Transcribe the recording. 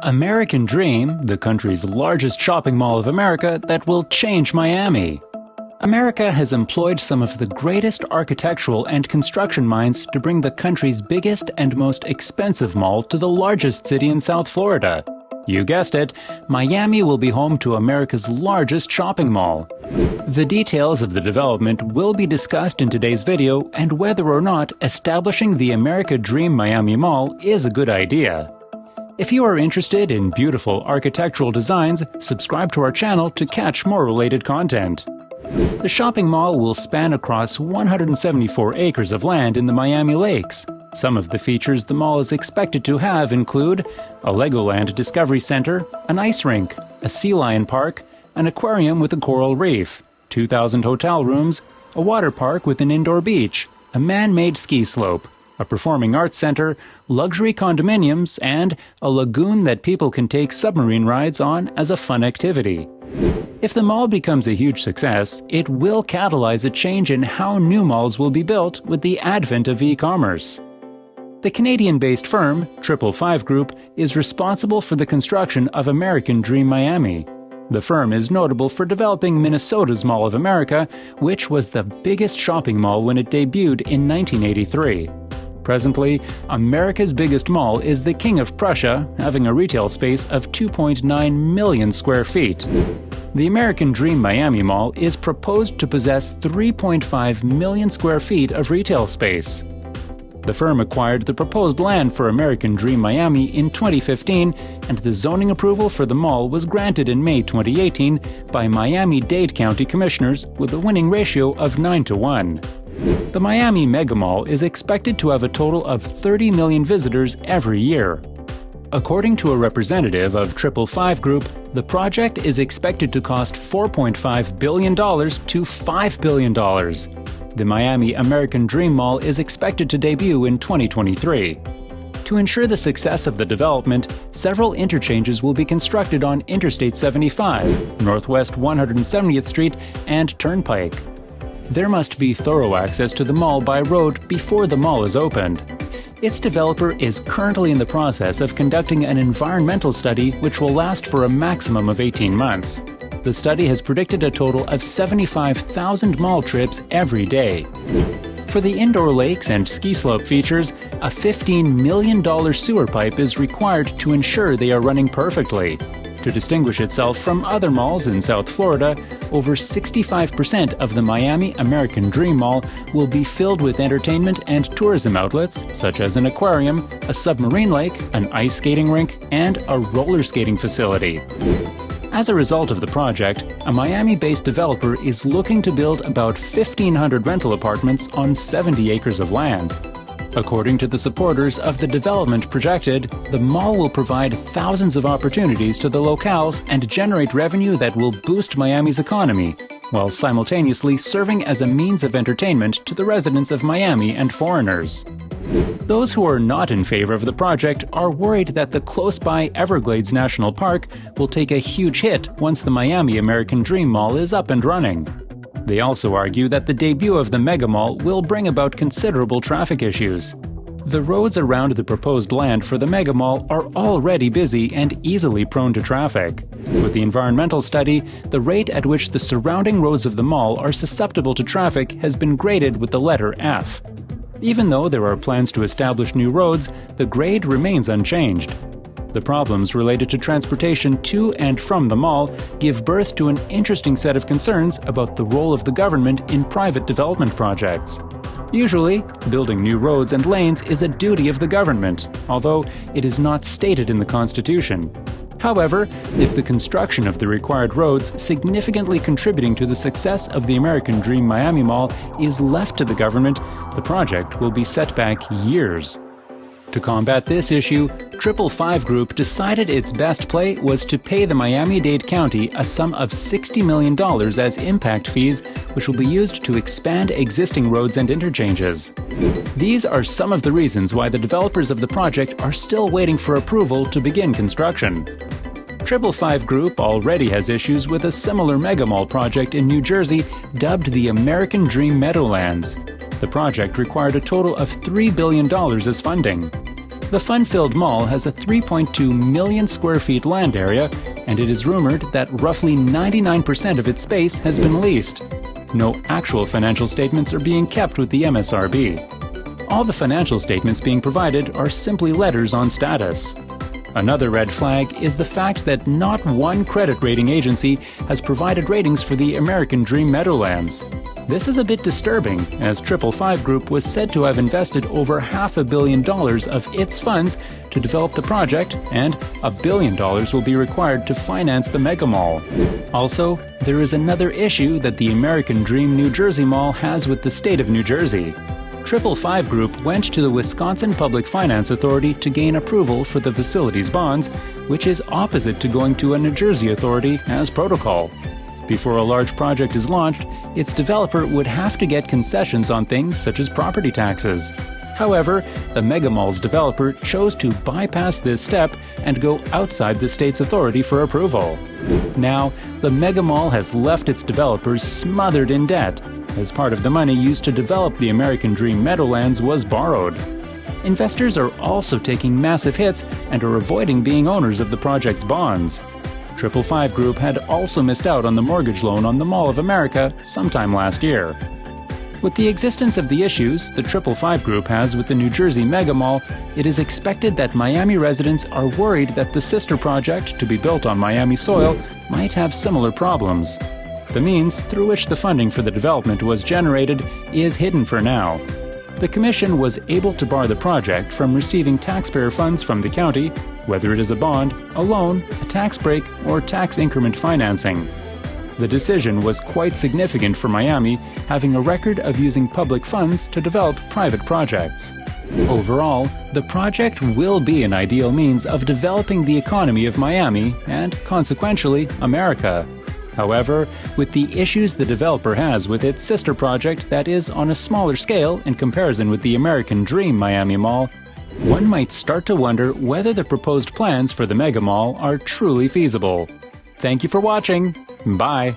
American Dream, the country's largest shopping mall of America that will change Miami. America has employed some of the greatest architectural and construction minds to bring the country's biggest and most expensive mall to the largest city in South Florida. You guessed it, Miami will be home to America's largest shopping mall. The details of the development will be discussed in today's video and whether or not establishing the America Dream Miami Mall is a good idea. If you are interested in beautiful architectural designs, subscribe to our channel to catch more related content. The shopping mall will span across 174 acres of land in the Miami Lakes. Some of the features the mall is expected to have include a Legoland Discovery Center, an ice rink, a sea lion park, an aquarium with a coral reef, 2,000 hotel rooms, a water park with an indoor beach, a man-made ski slope, a performing arts center, luxury condominiums, and a lagoon that people can take submarine rides on as a fun activity. If the mall becomes a huge success, it will catalyze a change in how new malls will be built with the advent of e-commerce. The Canadian-based firm, 555 Group, is responsible for the construction of American Dream Miami. The firm is notable for developing Minnesota's Mall of America, which was the biggest shopping mall when it debuted in 1983. Presently, America's biggest mall is the King of Prussia, having a retail space of 2.9 million square feet. The American Dream Miami Mall is proposed to possess 3.5 million square feet of retail space. The firm acquired the proposed land for American Dream Miami in 2015, and the zoning approval for the mall was granted in May 2018 by Miami-Dade County Commissioners with a winning ratio of 9-1. The Miami Mega Mall is expected to have a total of 30 million visitors every year. According to a representative of 555 Group, the project is expected to cost $4.5 billion to $5 billion. The Miami American Dream Mall is expected to debut in 2023. To ensure the success of the development, several interchanges will be constructed on Interstate 75, Northwest 170th Street, and Turnpike. There must be thorough access to the mall by road before the mall is opened. Its developer is currently in the process of conducting an environmental study which will last for a maximum of 18 months. The study has predicted a total of 75,000 mall trips every day. For the indoor lakes and ski slope features, a $15 million sewer pipe is required to ensure they are running perfectly. To distinguish itself from other malls in South Florida, over 65% of the Miami American Dream Mall will be filled with entertainment and tourism outlets, such as an aquarium, a submarine lake, an ice skating rink, and a roller skating facility. As a result of the project, a Miami-based developer is looking to build about 1,500 rental apartments on 70 acres of land. According to the supporters of the development projected, the mall will provide thousands of opportunities to the locales and generate revenue that will boost Miami's economy, while simultaneously serving as a means of entertainment to the residents of Miami and foreigners. Those who are not in favor of the project are worried that the close-by Everglades National Park will take a huge hit once the Miami American Dream Mall is up and running. They also argue that the debut of the Mega Mall will bring about considerable traffic issues. The roads around the proposed land for the Mega Mall are already busy and easily prone to traffic. With the environmental study, the rate at which the surrounding roads of the mall are susceptible to traffic has been graded with the letter F. Even though there are plans to establish new roads, the grade remains unchanged. The problems related to transportation to and from the mall give birth to an interesting set of concerns about the role of the government in private development projects. Usually, building new roads and lanes is a duty of the government, although it is not stated in the Constitution. However, if the construction of the required roads significantly contributing to the success of the American Dream Miami Mall is left to the government, the project will be set back years. To combat this issue, 555 Group decided its best play was to pay the Miami-Dade County a sum of $60 million as impact fees, which will be used to expand existing roads and interchanges. These are some of the reasons why the developers of the project are still waiting for approval to begin construction. 555 Group already has issues with a similar megamall project in New Jersey dubbed the American Dream Meadowlands. The project required a total of $3 billion as funding. The fun-filled mall has a 3.2 million square feet land area, and it is rumored that roughly 99% of its space has been leased. No actual financial statements are being kept with the MSRB. All the financial statements being provided are simply letters on status. Another red flag is the fact that not one credit rating agency has provided ratings for the American Dream Meadowlands. This is a bit disturbing, as 555 Group was said to have invested over $500 million of its funds to develop the project, and $1 billion will be required to finance the mega mall. Also, there is another issue that the American Dream New Jersey Mall has with the state of New Jersey. 555 Group went to the Wisconsin Public Finance Authority to gain approval for the facility's bonds, which is opposite to going to a New Jersey authority as protocol. Before a large project is launched, its developer would have to get concessions on things such as property taxes. However, the mega mall's developer chose to bypass this step and go outside the state's authority for approval. Now, the mega mall has left its developers smothered in debt, as part of the money used to develop the American Dream Meadowlands was borrowed. Investors are also taking massive hits and are avoiding being owners of the project's bonds. 555 Group had also missed out on the mortgage loan on the Mall of America sometime last year. With the existence of the issues the 555 Group has with the New Jersey Mega Mall, it is expected that Miami residents are worried that the sister project to be built on Miami soil might have similar problems. The means through which the funding for the development was generated is hidden for now. The Commission was able to bar the project from receiving taxpayer funds from the county, whether it is a bond, a loan, a tax break, or tax increment financing. The decision was quite significant for Miami, having a record of using public funds to develop private projects. Overall, the project will be an ideal means of developing the economy of Miami and, consequentially, America. However, with the issues the developer has with its sister project that is on a smaller scale in comparison with the American Dream Miami Mall, one might start to wonder whether the proposed plans for the mega mall are truly feasible. Thank you for watching. Bye.